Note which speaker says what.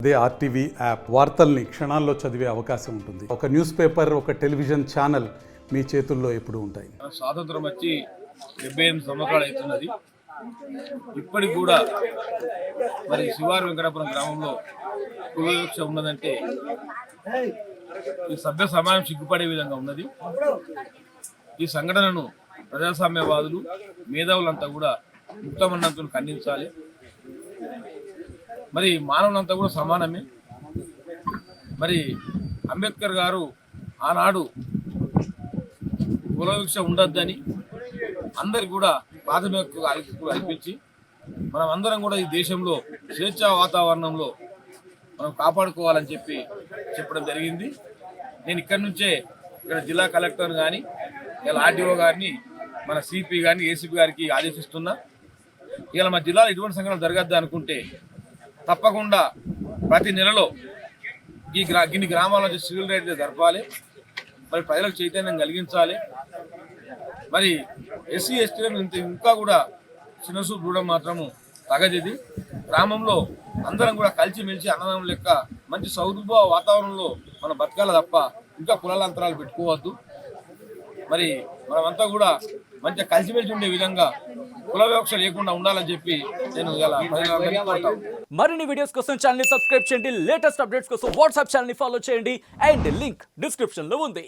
Speaker 1: అదే RTV app వార్తల్ని క్షణాల్లో చదివే అవకాశం ఉంటుంది. ఒక న్యూస్ పేపర్, ఒక టెలివిజన్ ఛానల్ మీ చేతుల్లో ఎప్పుడూ ఉంటాయి.
Speaker 2: స్వాతంత్రం వచ్చి 78 సంవత్సరాలు అవుతున్నది. ఇప్పటికి కూడా మరి శివారు వెంకటాపురం గ్రామంలో కులవివక్ష ఉన్నదంటే ఈ సభ్య సమాజం సిగ్గుపడే విధంగా ఉన్నది. ఈ సంఘటనను ప్రజాస్వామ్యవాదులు, మేధావులంతా కూడా ముక్తమన్నంతో ఖండించాలి. మరి మానవులంతా కూడా సమానమే. మరి అంబేద్కర్ గారు ఆనాడు కులవివక్ష ఉండొద్దని అందరికి కూడా ప్రాథమిక హక్కులు కల్పించి మనం అందరం కూడా ఈ దేశంలో స్వేచ్ఛా వాతావరణంలో మనం కాపాడుకోవాలని చెప్పడం జరిగింది. నేను ఇక్కడి నుంచే ఇక్కడ జిల్లా కలెక్టర్ కానీ ఇలా ఆర్డీఓ గారిని మన సిపి గారిని ఏసీపీ గారికి ఆదేశిస్తున్నా. ఇలా మా జిల్లాలో ఎటువంటి సంఘటనలు జరగద్దు అనుకుంటే తప్పకుండా ప్రతి నెలలో ఇన్ని గ్రామాల నుంచి సివిల్ రైడ్స్ జరపాలి. మరి ప్రజలకు చైతన్యం కలిగించాలి. మరి ఎస్సీ ఎస్టీలను ఇంకా కూడా చిన్నసూపు చూడడం మాత్రము తగదిది. గ్రామంలో అందరం కూడా కలిసిమెలిసి అన్నదమ్ముల లెక్క మంచి సౌరభ వాతావరణంలో మనం బతకాలి తప్ప ఇంకా కులాల అంతరాలు పెట్టుకోవద్దు. మరి మనమంతా కూడా మంచిగా కలిసిమెలిసి ఉండే విధంగా కుల వివక్ష లేకుండా ఉండాలని చెప్పి నేను ఇలా
Speaker 3: మరిన్ని వీడియోస్ కోసం ఛానల్ ని సబ్స్క్రైబ్ చేయండి. లేటెస్ట్ అప్డేట్స్ కోసం వాట్సాప్ ఛానల్ ని ఫాలో చేయండి. అండ్ లింక్ డిస్క్రిప్షన్ లో ఉంది.